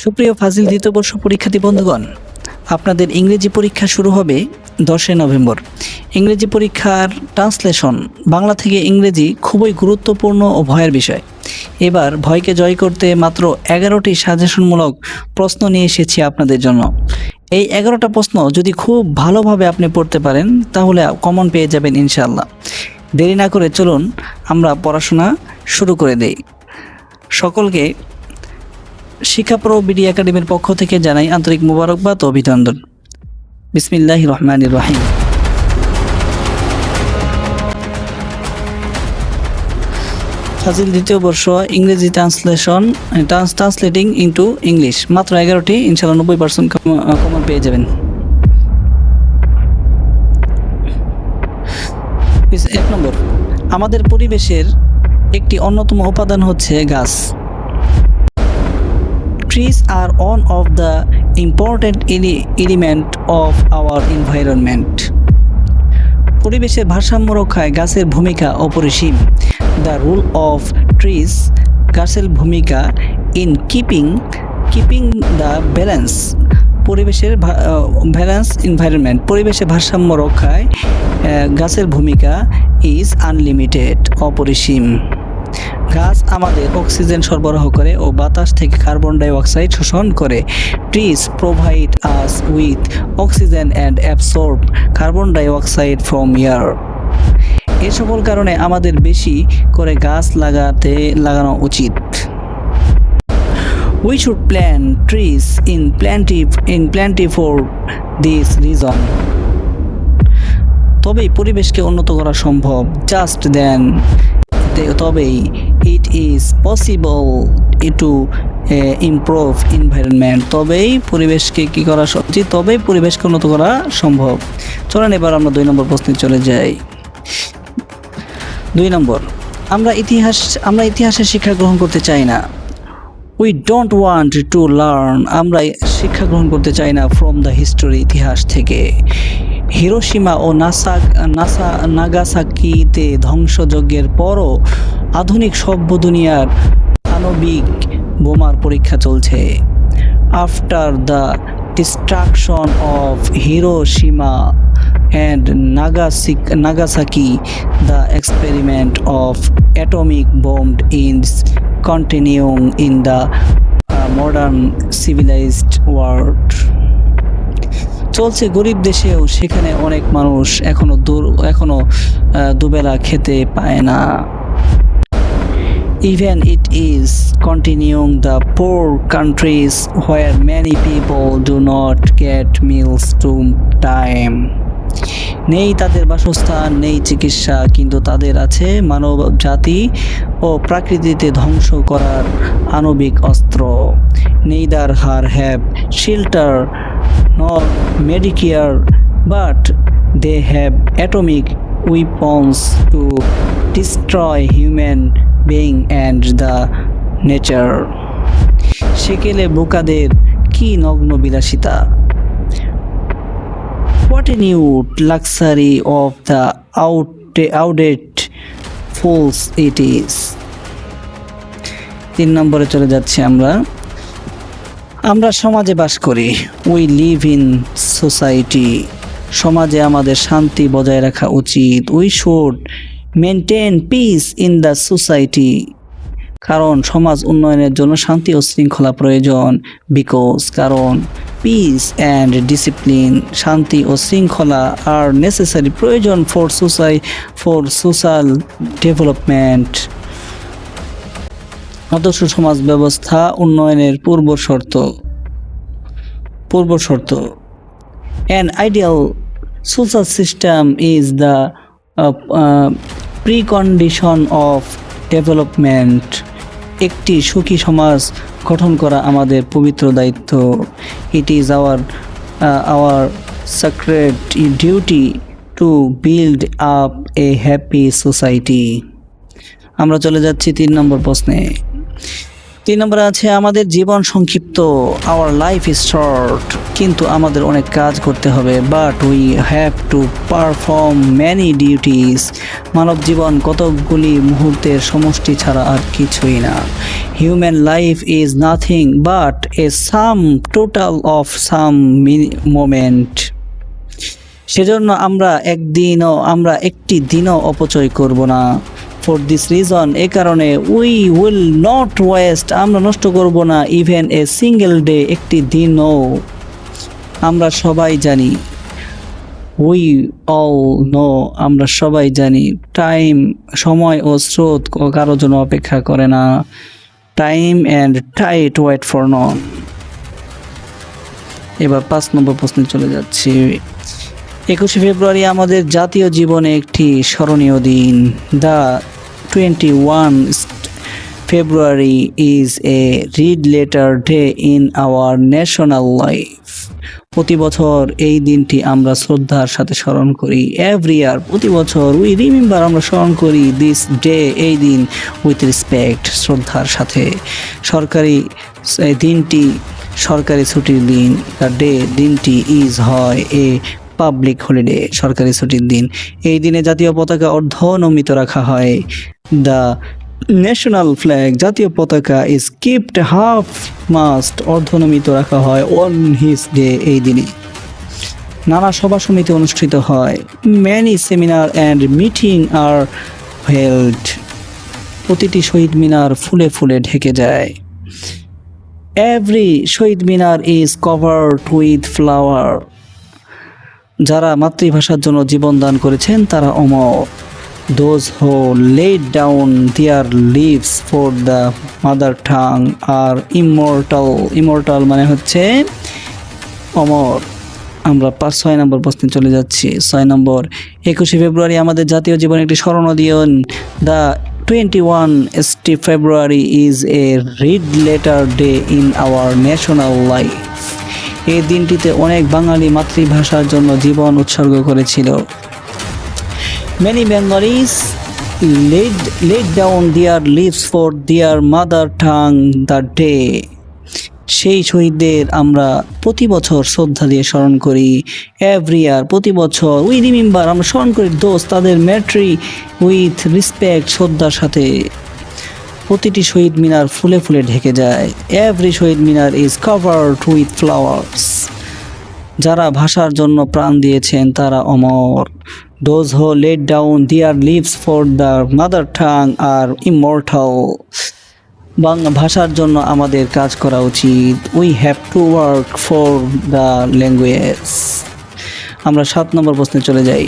সুপ্রিয় ফাজিল দ্বিতীয় বর্ষ পরীক্ষার্থী বন্ধুগণ, আপনাদের ইংরেজি পরীক্ষা শুরু হবে 10 নভেম্বর। ইংরেজি পরীক্ষার ট্রান্সলেশন বাংলা থেকে ইংরেজি খুবই গুরুত্বপূর্ণ ও ভয়ের বিষয়। এবার ভয়কে জয় করতে মাত্র 11টি সাজেশনমূলক প্রশ্ন নিয়ে এসেছি আপনাদের জন্য। এই 11টা প্রশ্ন যদি খুব ভালোভাবে আপনি পড়তে পারেন তাহলে কমন পেয়ে যাবেন ইনশাআল্লাহ। দেরি না করে চলুন আমরা পড়াশোনা শুরু করে দেই। সকলকে শিক্ষাপ্রো বিডি একাডেমির পক্ষ থেকে জানাই আন্তরিক মোবারকবাদ ও অভিনন্দন। বিসমিল্লাহির রহমানির রহিম। ফাজিল দ্বিতীয় বর্ষ ইংরেজি ট্রান্সলেটিং ইনটু ইংলিশ, মাত্র 11টি, ইনশাআল্লাহ 90% কমন পেয়ে যাবেন। 1 নম্বর, আমাদের পরিবেশের একটি অন্যতম উপাদান হচ্ছে গাছ। Trees are one of the important element of our environment. পরিবেশের ভারসাম্য রক্ষায় গাছের ভূমিকা অপরিসীম। The role of trees, গাছের ভূমিকা in keeping the balance, পরিবেশের environment, পরিবেশের ভারসাম্য রক্ষায় গাছের ভূমিকা is unlimited, অপরিসীম। গাছ আমাদের অক্সিজেন সরবরাহ করে ও বাতাস থেকে কার্বন ডাই অক্সাইড শোষণ করে। Trees provide us with oxygen and absorb carbon dioxide from air. এই সকল কারণে আমাদের বেশি করে গাছ লাগানো উচিত। We should plant trees in plenty for this reason. তবেই পরিবেশকে উন্নত করা সম্ভব। Just then, তবেই it is possible to improve environment, তবেই পরিবেশকে কি করা উচিত, তবেই পরিবেশকে উন্নত করা সম্ভব। চলেন এবার আমরা 2 নম্বর প্রশ্নে চলে যাই। 2 নম্বর, আমরা ইতিহাসের শিক্ষা গ্রহণ করতে চাই না। We don't want to learn, আমরা শিক্ষা গ্রহণ করতে চাই না from the history, ইতিহাস থেকে। হিরোশিমা ও নাগাসাকিতে ধ্বংসযজ্ঞের পরও আধুনিক সভ্য দুনিয়ার আণবিক বোমার পরীক্ষা চলছে। After the destruction of Hiroshima and Nagasaki, the experiment of atomic bomb is continuing in the modern civilised world. চলছে গরিব দেশেও, সেখানে অনেক মানুষ এখনো দুবেলা খেতে পায় না। Even it is continuing the poor countries where many people do not get meals to time. নেই তাদের বাসস্থান, নেই চিকিৎসা, কিন্তু তাদের আছে মানব জাতি ও প্রাকৃতিতে ধ্বংস করার আণবিক অস্ত্র। Neither have shelter nor Medicare, but they have atomic weapons to destroy human being and the nature. সেকেলে বোকাদের কি নগ্ন বিলাসিতা। What a new luxury of the outdated fools it is. 3 নম্বরে চলে যাচ্ছি আমরা সমাজে বাস করি। উই লিভ ইন সোসাইটি, সমাজে আমাদের শান্তি বজায় রাখা উচিত। We should maintain piece in the society, কারণ সমাজ উন্নয়নের জন্য শান্তি ও শৃঙ্খলা প্রয়োজন। কারণ পিস অ্যান্ড ডিসিপ্লিন, শান্তি ও শৃঙ্খলা আর নেসেসারি, প্রয়োজন ফর সোশ্যাল ডেভেলপমেন্ট, আদর্শ সমাজ ব্যবস্থা উন্নয়নের পূর্ব শর্ত। An ideal social system is the precondition of development. একটি সুখী সমাজ গঠন করা আমাদের পবিত্র দায়িত্ব। It is our sacred duty to build up a happy society. আমরা চলে যাচ্ছি 3 নম্বর প্রশ্নে। তিন নম্বরে আছে আমাদের জীবন সংক্ষিপ্ত, আওয়ার লাইফ ইজ শর্ট, কিন্তু আমাদের অনেক কাজ করতে হবে, but we have to perform many duties. মানব জীবন কতকগুলি মুহূর্তের সমষ্টি ছাড়া আর কিছুই না। Human life is nothing but a sum total of some moment. সেজন্য আমরা একটি দিনও অপচয় করব না। ফর দিস রিজন, এ কারণে উই উইল নট ওয়েস্ট, আমরা নষ্ট করব না ইভেন এ সিঙ্গেল ডে, একটি দিনও। আমরা সবাই জানি, উই অল নো, আমরা সবাই জানি, টাইম, সময় ও স্রোত কারোর জন্য অপেক্ষা করে না। Time and tide wait for none. এবার 5 নম্বর প্রশ্নে চলে যাচ্ছি। 21শে ফেব্রুয়ারি আমাদের জাতীয় জীবনে একটি স্মরণীয় দিন। The 21 February is a red letter day in our national life. প্রতি বছর এই দিনটি আমরা শ্রদ্ধার সাথে স্মরণ করি। এভরি ইয়ার, প্রতি বছর উই রিমেম্বার, আমরা স্মরণ করি দিস ডে, এই দিন, উইথ রেসপেক্ট, শ্রদ্ধার সাথে। দিনটি সরকারি ছুটির দিন। দ্য ডে, দিনটি ইজ হয় এ পাবলিক হলিডে, সরকারি ছুটির দিন। এই দিনে জাতীয় পতাকা অর্ধনমিত রাখা হয়। দ্য ন্যাশনাল ফ্ল্যাগ, জাতীয় পতাকা ইজ কিপড হাফ মাস্ট, অর্ধনমিত রাখা হয় অন হিজ ডে, এই দিনে। নানা সভা সমিতি অনুষ্ঠিত হয়। Many seminar and meeting are held, প্রতিটি শহীদ মিনার ফুলে ফুলে ঢেকে যায়। Every Shaheed Minar is covered with flower, যারা মাতৃভাষার জন্য জীবন দান করেছেন তারা অমর। Those who laid down their lives for the mother tongue are immortal. Immortal মানে হচ্ছে অমর। আমরা 6 নম্বর প্রশ্নে চলে যাচ্ছি। 6 নম্বর, 21শে ফেব্রুয়ারি আমাদের জাতীয় জীবনে একটি স্মরণীয় দিন। The 21 February is a red letter day in our national life. এই দিনটিতে অনেক বাঙালি মাতৃভাষার জন্য জীবন উৎসর্গ করেছিল। Many Bengalis laid down their lives for their mother tongue that day. সেই শহীদদের আমরা প্রতি বছর শ্রদ্ধা দিয়ে স্মরণ করি। এভরি ইয়ার, প্রতি বছর উই রিমেম্বার, আমরা স্মরণ করি দোজ, তাদের ম্যাট্রি উইথ রেসপেক্ট, শ্রদ্ধার সাথে। প্রতিটি শহীদ মিনার ফুলে ফুলে ঢেকে যায়। Every Shaheed Minar is covered with flowers, যারা ভাষার জন্য প্রাণ দিয়েছেন তারা অমর। Those who laid down their lives for the mother tongue are immortal. Bangla ভাষার জন্য আমাদের কাজ করা উচিত। We have to work for the language. আমরা 7 নম্বর প্রশ্নে চলে যাই।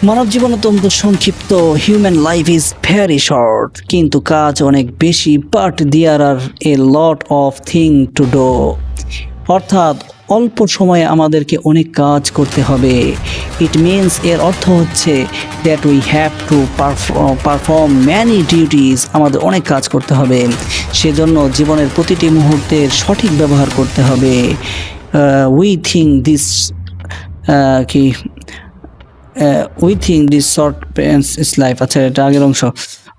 মানব জীবন অত্যন্ত সংক্ষিপ্ত। Human life is very short, কিন্তু কাজ অনেক বেশি। But there are a lot of thing to do, অর্থাৎ অল্প সময়ে আমাদেরকে অনেক কাজ করতে হবে। ইট মিনস, এর অর্থ হচ্ছে that we have to perform many duties, আমাদের অনেক কাজ করতে হবে। সেজন্য জীবনের প্রতিটি মুহূর্তের সঠিক ব্যবহার করতে হবে। We think this short is life. আচ্ছা, এটা আগের অংশ।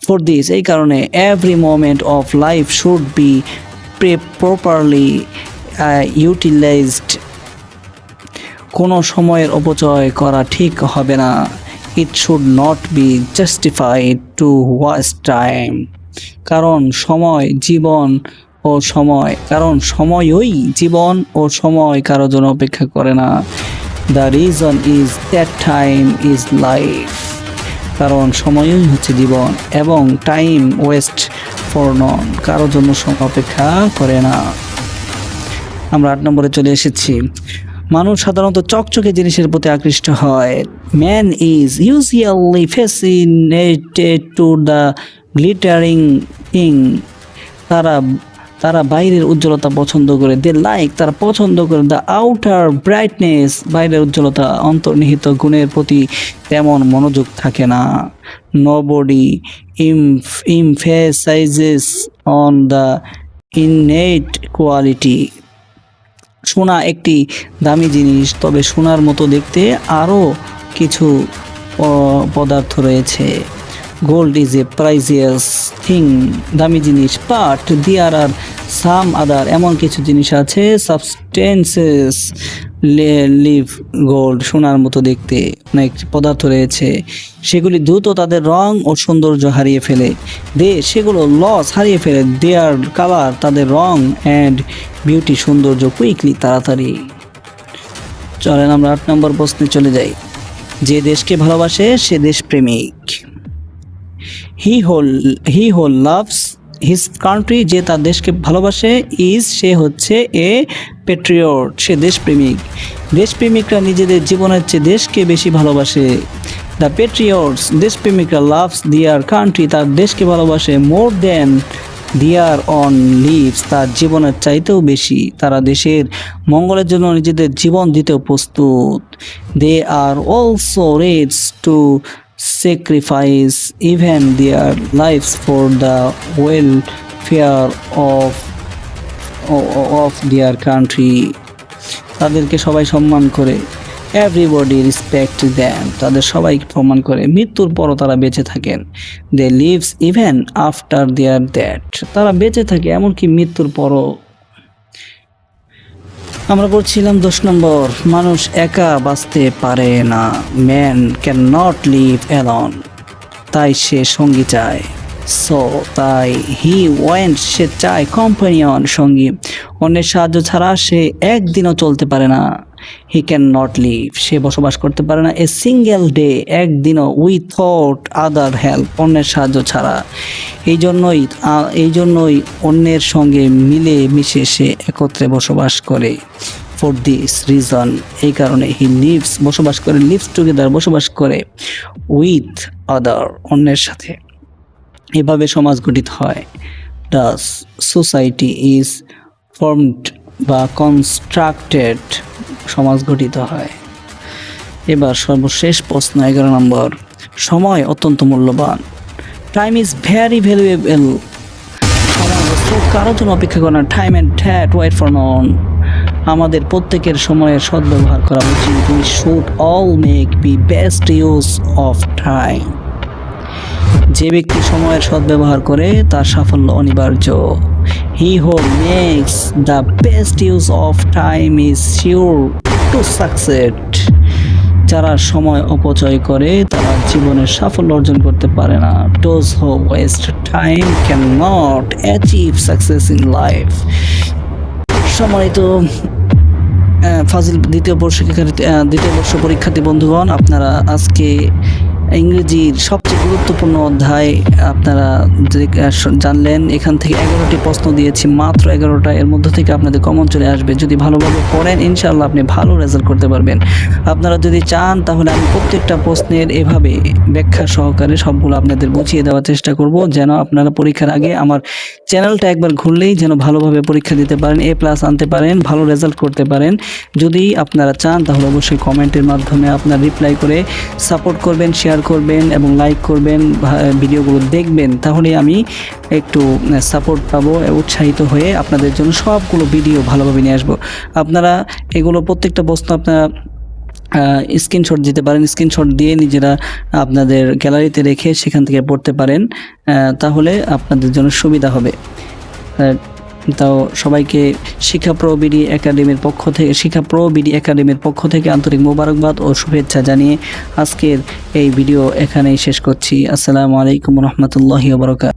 ফর দিস, এই কারণে every moment of life should be properly utilised, কোনো সময়ের অপচয় করা ঠিক হবে না। It should not be justified to waste time, কারণ সময়ই জীবন ও সময় কারোর জন্য অপেক্ষা করে না। The reason is that time is life, কারণ সময়ই হচ্ছে জীবন, এবং টাইম ওয়েস্ট ফর নন, কারোর জন্য অপেক্ষা করে না। আমরা 8 নম্বরে চলে এসেছি। মানুষ সাধারণত চকচকে জিনিসের প্রতি আকৃষ্ট হয়। Man is usually fascinated to the glittering thing, তারা বাইরের উজ্জ্বলতা পছন্দ করে। তারা পছন্দ করে দ্য আউটার ব্রাইটনেস, বাইরের উজ্জ্বলতা। অন্তর্নিহিত গুণের প্রতি তেমন মনোযোগ থাকে না। Nobody emphasizes on the innate quality. সোনা একটি দামি জিনিস, তবে সোনার মতো দেখতে আরও কিছু পদার্থ রয়েছে। গোল্ড ইজ এ প্রাইজিয়াস থিং, দামি জিনিস, বাট দেয়ার আর সাম আদার, এমন কিছু জিনিস আছে সাবস্টেন্সেস লিভ গোল্ড, সোনার মতো দেখতে অনেক পদার্থ রয়েছে, সেগুলি দ্রুত তাদের রং ও সৌন্দর্য হারিয়ে ফেলে, সেগুলো লস হারিয়ে ফেলে দেয়ার কালার, তাদের রং, অ্যান্ড বিউটি, সৌন্দর্য, কুইকলি, তাড়াতাড়ি। চলেন আমরা 8 নম্বর প্রশ্নে চলে যাই। যে দেশকে ভালোবাসে সে দেশপ্রেমিক। হি হো লাভস হিজ কান্ট্রি, যে তার দেশকে ভালোবাসে, সে হচ্ছে এ প্যাট্রিয়ট, সে দেশপ্রেমিক। দেশপ্রেমিকরা নিজেদের জীবনের চেয়ে দেশকে বেশি ভালোবাসে। দ্য প্যাট্রিয়টস, দেশপ্রেমিকরা, লাভস দিয়ার কান্ট্রি, তার দেশকে ভালোবাসে, মোর দেন দিয়ার অন লিভস, তার জীবনের চাইতেও বেশি, তারা দেশের মঙ্গলের জন্য নিজেদের জীবন দিতেও প্রস্তুত। They are also ready to sacrifice even their lifes for the welfare of their country, তাদেরকে সবাই সম্মান করে। এভরিবডি রেসপেক্ট দেম, তাদের সবাই সম্মান করে, মৃত্যুর পরও তারা বেঁচে থাকেন। They lives even after their death, তারা বেঁচে থাকে এমনকি মৃত্যুর পরও। আমরা পড়ছিলাম 10 নম্বর, মানুষ একা বাঁচতে পারে না, man can not live alone, তাই সে সঙ্গী চায়। সো তাই হি ওয়েন্ট, সে চায় কম্পানিয়ন, সঙ্গী। অন্যের সাহায্য ছাড়া সে একদিনও চলতে পারে না। হি ক্যান নট লিভ, সে বসবাস করতে পারে না এ সিঙ্গেল ডে, একদিনও, উইথআউট আদার হেল্প, অন্যের সাহায্য ছাড়া। এই জন্যই অন্যের সঙ্গে মিলে মিশে সে একত্রে বসবাস করে। ফর দিস রিজন, এই কারণে হি লিভস, বসবাস করে, লিভস টুগেদার, বসবাস করে, উইথ আদার, অন্যের সাথে। এভাবে সমাজ গঠিত হয়। দাস সোসাইটি ইজ ফর্মড বা কনস্ট্রাক্টেড, সমাজ গঠিত হয়। এবার সর্বশেষ প্রশ্ন 11 নম্বর, সময় অত্যন্ত মূল্যবান। টাইম ইজ ভেরি ভ্যালুয়েবল, কারোর জন্য অপেক্ষা করে না। Time and tide wait for none, আমাদের প্রত্যেকের সময়ের সদ্ব্যবহার করা উচিত। We should all make be best use of time, যে ব্যক্তি সময়ের সদ্ব্যবহার করে তার সাফল্য অনিবার্য। He who makes the best use of time is sure to succeed, যারা সময় অপচয় করে তারা জীবনের সাফল্য অর্জন করতে পারে না। Those who waste time can not achieve success in life. সম্মানিত ফাজিল দ্বিতীয় বর্ষ পরীক্ষার্থী বন্ধুগণ, আপনারা আজকে ইংরেজির সবচেয়ে গুরুত্বপূর্ণ অধ্যায় আপনারা জানলেন। এখান থেকে 11টি প্রশ্ন দিয়েছি, মাত্র 11টা, এর মধ্য থেকে আপনাদের কমন চলে আসবে। যদি ভালোভাবে পড়েন ইনশাআল্লাহ আপনি ভালো রেজাল্ট করতে পারবেন। আপনারা যদি চান তাহলে আমি প্রত্যেকটা প্রশ্নের এভাবে ব্যাখ্যা সহকারে সবগুলো আপনাদের বুঝিয়ে দেওয়ার চেষ্টা করব, যেন আপনারা পরীক্ষার আগে আমার চ্যানেলটা একবার ঘুরলেই যেন ভালোভাবে পরীক্ষা দিতে পারেন, A+ আনতে পারেন, ভালো রেজাল্ট করতে পারেন। যদি আপনারা চান তাহলে অবশ্যই কমেন্টের মাধ্যমে আপনার রিপ্লাই করে সাপোর্ট করবেন, শেয়ার করবেন এবং লাইক করবেন, ভিডিওগুলো দেখবেন, তাহলে আমি একটু সাপোর্ট পাবো, উৎসাহিত হয়ে আপনাদের জন্য সবগুলো ভিডিও ভালোভাবে নিয়ে আসবো। আপনারা এগুলো প্রত্যেকটা প্রশ্ন আপনারা স্ক্রিনশট দিতে পারেন, স্ক্রিনশট দিয়ে নিজেরা আপনাদের গ্যালারিতে রেখে সেখান থেকে পড়তে পারেন, তাহলে আপনাদের জন্য সুবিধা হবে। তাও সবাইকে শিক্ষাপ্রো বিডি একাডেমির পক্ষ থেকে আন্তরিক মোবারকবাদ ও শুভেচ্ছা জানিয়ে আজকের এই ভিডিও এখানেই শেষ করছি। আসসালামু আলাইকুম রহমতুল্লাহি ওয়া বারাকাতুহু।